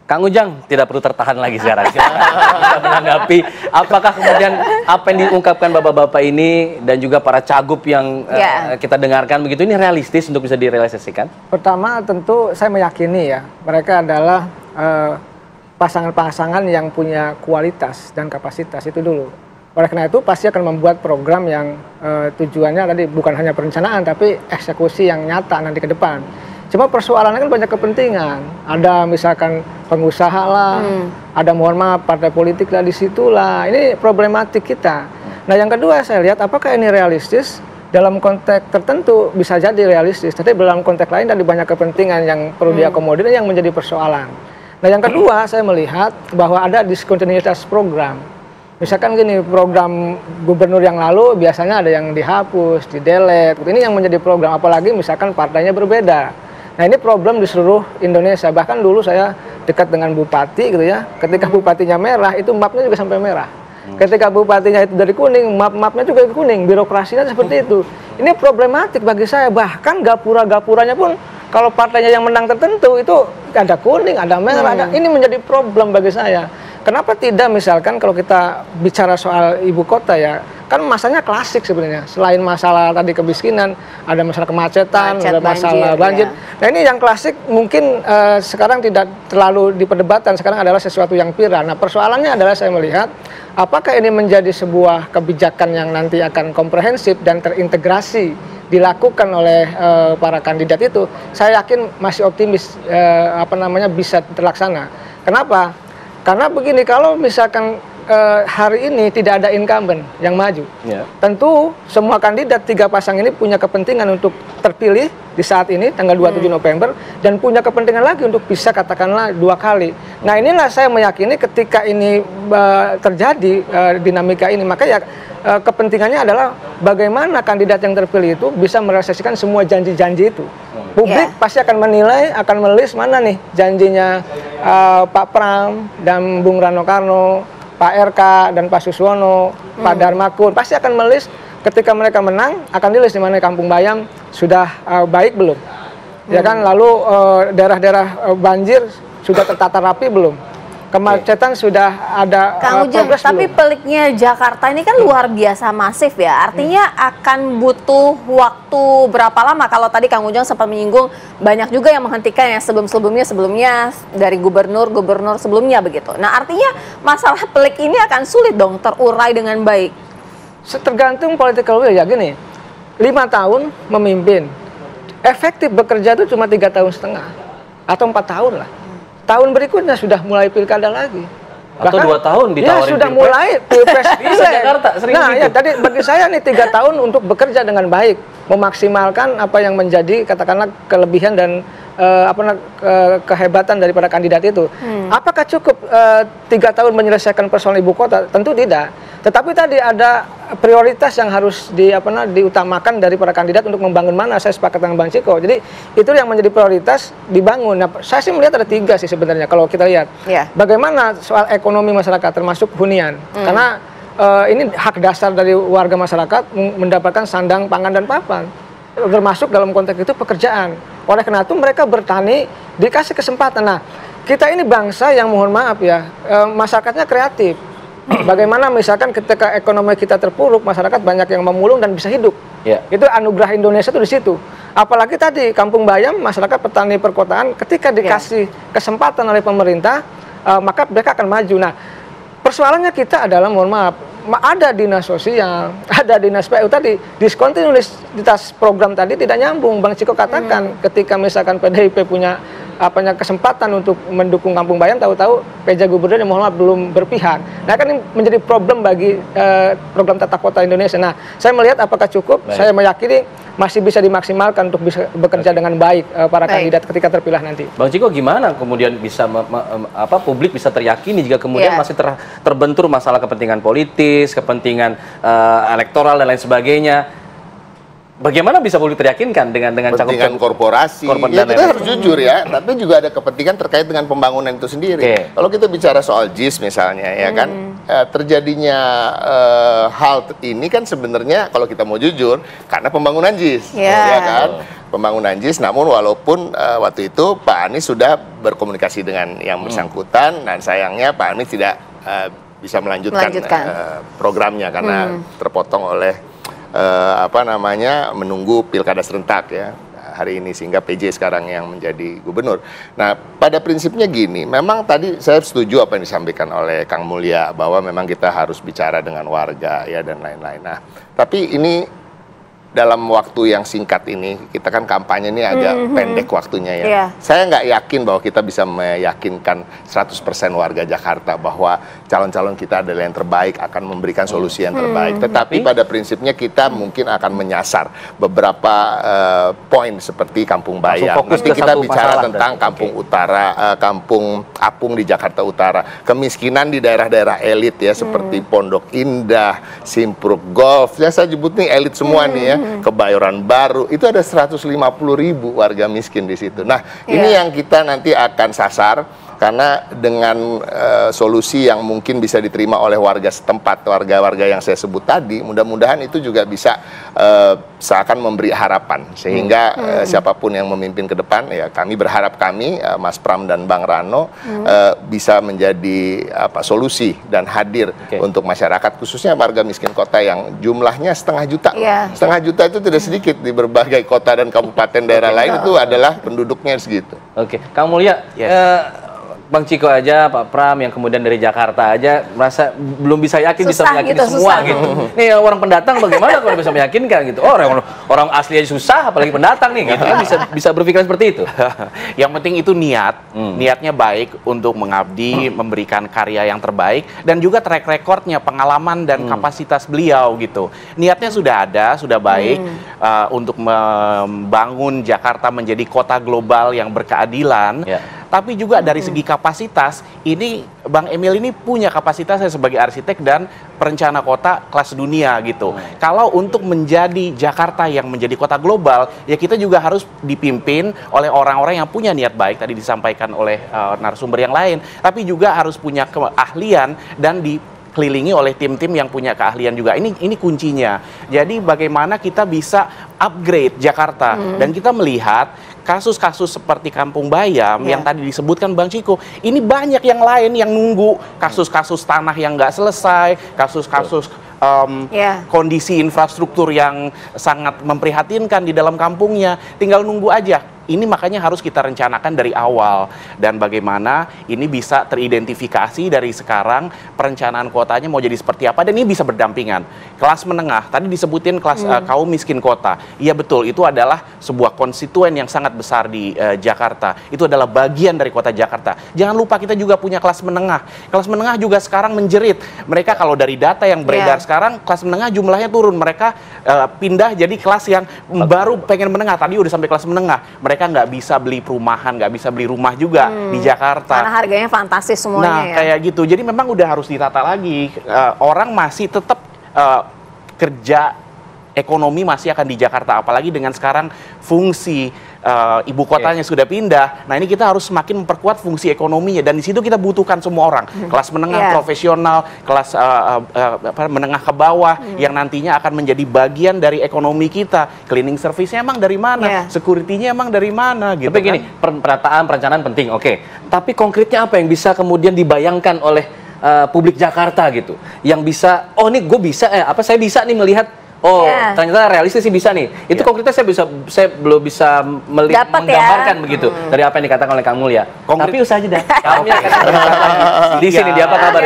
Kang Ujang tidak perlu tertahan lagi sekarang. Bisa menanggapi apakah kemudian apa yang diungkapkan bapak-bapak ini dan juga para cagup yang kita dengarkan begitu, ini realistis untuk bisa direalisasikan? Pertama tentu saya meyakini ya, mereka adalah pasangan-pasangan yang punya kualitas dan kapasitas, itu dulu. Oleh karena itu pasti akan membuat program yang tujuannya tadi bukan hanya perencanaan tapi eksekusi yang nyata nanti ke depan. Cuma persoalannya kan banyak kepentingan. Ada misalkan pengusaha lah, ada mohon maaf partai politik lah, disitulah. Ini problematik kita. Nah yang kedua saya lihat apakah ini realistis? Dalam konteks tertentu bisa jadi realistis, tapi dalam konteks lain tadi banyak kepentingan yang perlu diakomodir yang menjadi persoalan. Nah yang kedua saya melihat bahwa ada diskontinuitas program. Misalkan gini, program gubernur yang lalu biasanya ada yang dihapus, di-delete. Ini yang menjadi program, apalagi misalkan partainya berbeda. Nah ini problem di seluruh Indonesia. Bahkan dulu saya dekat dengan bupati gitu ya. Ketika bupatinya merah, itu mapnya juga sampai merah. Ketika bupatinya itu dari kuning, mapnya juga kuning. Birokrasinya seperti itu. Ini problematik bagi saya. Bahkan gapura-gapuranya pun kalau partainya yang menang tertentu itu ada kuning, ada merah. Ini menjadi problem bagi saya. Kenapa tidak misalkan kalau kita bicara soal ibu kota ya, kan masanya klasik sebenarnya. Selain masalah tadi kemiskinan, ada masalah kemacetan, ada masalah banjir. Nah ini yang klasik mungkin sekarang tidak terlalu diperdebatkan, sekarang adalah sesuatu yang viral. Nah persoalannya adalah saya melihat, apakah ini menjadi sebuah kebijakan yang nanti akan komprehensif dan terintegrasi dilakukan oleh para kandidat itu, saya yakin masih optimis bisa terlaksana. Kenapa? Karena begini, kalau misalkan hari ini tidak ada incumbent yang maju, tentu semua kandidat 3 pasang ini punya kepentingan untuk terpilih di saat ini tanggal 27 November dan punya kepentingan lagi untuk bisa katakanlah 2 kali. Nah inilah saya meyakini ketika ini terjadi dinamika ini, maka ya kepentingannya adalah bagaimana kandidat yang terpilih itu bisa merealisasikan semua janji-janji itu. Publik pasti akan menilai, akan melis mana nih janjinya Pak Pram dan Bung Rano Karno, Pak RK dan Pak Suswono, Pak Darmakun, pasti akan melis ketika mereka menang, akan dilis di mana Kampung Bayam sudah baik belum, ya kan, lalu daerah-daerah banjir sudah tertata rapi belum, kemacetan sudah ada Kang Ujang, tapi peliknya Jakarta ini kan luar biasa masif ya. Artinya akan butuh waktu berapa lama? Kalau tadi Kang Ujang sempat menyinggung banyak juga yang menghentikan yang sebelumnya dari gubernur sebelumnya begitu. Nah artinya masalah pelik ini akan sulit dong terurai dengan baik. Tergantung political will ya, gini, 5 tahun memimpin, efektif bekerja itu cuma 3,5 tahun atau 4 tahun lah. Tahun berikutnya sudah mulai pilkada lagi. Atau 2 tahun ditawarin ya sudah mulai pilpres. Bisa Jakarta sering nah gitu. Ya tadi bagi saya nih 3 tahun untuk bekerja dengan baik, memaksimalkan apa yang menjadi katakanlah kelebihan dan kehebatan daripada kandidat itu. Apakah cukup 3 tahun menyelesaikan persoalan ibu kota? Tentu tidak. Tetapi tadi ada prioritas yang harus diutamakan dari para kandidat untuk membangun mana. Saya sepakat dengan Bang Ciko. Jadi itu yang menjadi prioritas dibangun. Nah, saya sih melihat ada 3 sih sebenarnya kalau kita lihat. Bagaimana soal ekonomi masyarakat termasuk hunian. Karena ini hak dasar dari warga masyarakat mendapatkan sandang, pangan dan papan. Termasuk dalam konteks itu pekerjaan. Oleh karena itu mereka bertani dikasih kesempatan. Nah, kita ini bangsa yang mohon maaf ya, masyarakatnya kreatif. Bagaimana misalkan ketika ekonomi kita terpuruk, masyarakat banyak yang memulung dan bisa hidup. Itu anugerah Indonesia itu di situ. Apalagi tadi Kampung Bayam, masyarakat petani perkotaan ketika dikasih kesempatan oleh pemerintah, maka mereka akan maju. Nah, persoalannya kita adalah mohon maaf, ada dinas sosial, ada dinas PU tadi, diskontinuitas program tadi tidak nyambung. Bang Ciko katakan ketika misalkan PDIP punya kesempatan untuk mendukung Kampung Bayam, tahu-tahu PJ Gubernur yang mohon maaf belum berpihak. Nah kan ini menjadi problem bagi program tata kota Indonesia. Nah saya melihat apakah cukup, saya meyakini masih bisa dimaksimalkan untuk bisa bekerja dengan baik para kandidat ketika terpilih nanti. Bang Ciko gimana kemudian bisa publik bisa teryakini jika kemudian masih terbentur masalah kepentingan politis, kepentingan elektoral dan lain sebagainya. bagaimana bisa publik teryakinkan dengan kepentingan korporasi? Ya, kita harus jujur ya, tapi juga ada kepentingan terkait dengan pembangunan itu sendiri. Kalau kita bicara soal JIS misalnya, ya kan, terjadinya hal ini kan sebenarnya kalau kita mau jujur karena pembangunan JIS, ya kan, pembangunan JIS. Namun walaupun waktu itu Pak Anies sudah berkomunikasi dengan yang bersangkutan, dan sayangnya Pak Anies tidak bisa melanjutkan. Programnya karena terpotong oleh menunggu pilkada serentak ya hari ini, sehingga PJ sekarang yang menjadi gubernur. Nah, pada prinsipnya gini, memang tadi saya setuju apa yang disampaikan oleh Kang Mulya bahwa memang kita harus bicara dengan warga ya dan lain-lain. Nah, tapi ini dalam waktu yang singkat ini, kita kan kampanye ini agak pendek waktunya ya. Saya nggak yakin bahwa kita bisa meyakinkan 100% warga Jakarta bahwa calon-calon kita adalah yang terbaik, akan memberikan solusi yang terbaik. Tetapi pada prinsipnya kita mungkin akan menyasar beberapa poin seperti Kampung Bayam. Nanti kita bicara tentang Kampung Utara, Kampung Apung di Jakarta Utara. Kemiskinan di daerah-daerah elit ya, seperti Pondok Indah, Simpruk Golf. Ya, saya sebut nih elit semua nih ya. Kebayoran Baru, itu ada 150.000 warga miskin di situ. Nah, ini yang kita nanti akan sasar, karena dengan solusi yang mungkin bisa diterima oleh warga setempat, warga-warga yang saya sebut tadi, mudah-mudahan itu juga bisa seakan memberi harapan, sehingga siapapun yang memimpin ke depan, ya kami berharap Mas Pram dan Bang Rano bisa menjadi solusi dan hadir untuk masyarakat, khususnya warga miskin kota yang jumlahnya 500.000 juta. 500.000 juta itu tidak sedikit di berbagai kota dan kabupaten daerah lain, itu adalah penduduknya segitu. Kang Mulya, Bang Ciko aja, Pak Pram yang kemudian dari Jakarta aja merasa belum bisa yakin bisa meyakini semua gitu. Nih orang pendatang bagaimana kalau bisa meyakinkan gitu? Oh, orang asli aja susah, apalagi pendatang nih gitu. Bisa berpikir seperti itu. Yang penting itu niatnya baik untuk mengabdi, memberikan karya yang terbaik, dan juga track recordnya, pengalaman dan kapasitas beliau gitu. Niatnya sudah ada, sudah baik untuk membangun Jakarta menjadi kota global yang berkeadilan. Tapi juga dari segi kapasitas, ini Bang Emil ini punya kapasitas sebagai arsitek dan perencana kota kelas dunia gitu. Kalau untuk menjadi Jakarta yang menjadi kota global, ya kita juga harus dipimpin oleh orang-orang yang punya niat baik, tadi disampaikan oleh narasumber yang lain, tapi juga harus punya keahlian dan dikelilingi oleh tim-tim yang punya keahlian juga. Ini kuncinya. Jadi bagaimana kita bisa upgrade Jakarta, dan kita melihat kasus-kasus seperti Kampung Bayam yang tadi disebutkan Bang Ciko, ini banyak yang lain yang nunggu, kasus-kasus tanah yang nggak selesai, kasus-kasus kondisi infrastruktur yang sangat memprihatinkan di dalam kampungnya, tinggal nunggu aja. Ini makanya harus kita rencanakan dari awal, dan bagaimana ini bisa teridentifikasi dari sekarang perencanaan kotanya mau jadi seperti apa, dan ini bisa berdampingan. Kelas menengah, tadi disebutin kelas kaum miskin kota. Iya betul, itu adalah sebuah konstituen yang sangat besar di Jakarta. Itu adalah bagian dari kota Jakarta. Jangan lupa kita juga punya kelas menengah. Kelas menengah juga sekarang menjerit. Mereka kalau dari data yang beredar sekarang, kelas menengah jumlahnya turun. Mereka pindah jadi kelas yang baru pengen menengah. Tadi udah sampai kelas menengah. Mereka nggak bisa beli perumahan, nggak bisa beli rumah juga di Jakarta. Karena harganya fantastis semuanya. Nah, kayak gitu. Jadi memang udah harus ditata lagi. Orang masih tetap kerja, ekonomi masih akan di Jakarta. Apalagi dengan sekarang fungsi ibu kotanya sudah pindah. Nah, ini kita harus semakin memperkuat fungsi ekonominya, dan di situ kita butuhkan semua orang, kelas menengah profesional, kelas menengah ke bawah yang nantinya akan menjadi bagian dari ekonomi kita. Cleaning service-nya emang dari mana? Security-nya emang dari mana gitu. Tapi gini, perencanaan penting, tapi konkretnya apa yang bisa kemudian dibayangkan oleh publik Jakarta gitu, yang bisa, oh nih gue bisa, saya bisa nih melihat, ternyata realistis sih bisa nih. Itu konkretnya saya belum bisa menggambarkan begitu dari apa yang dikatakan oleh Kang Mulya. Tapi usaha aja dah. Kami akan di sini, dia apa kabar?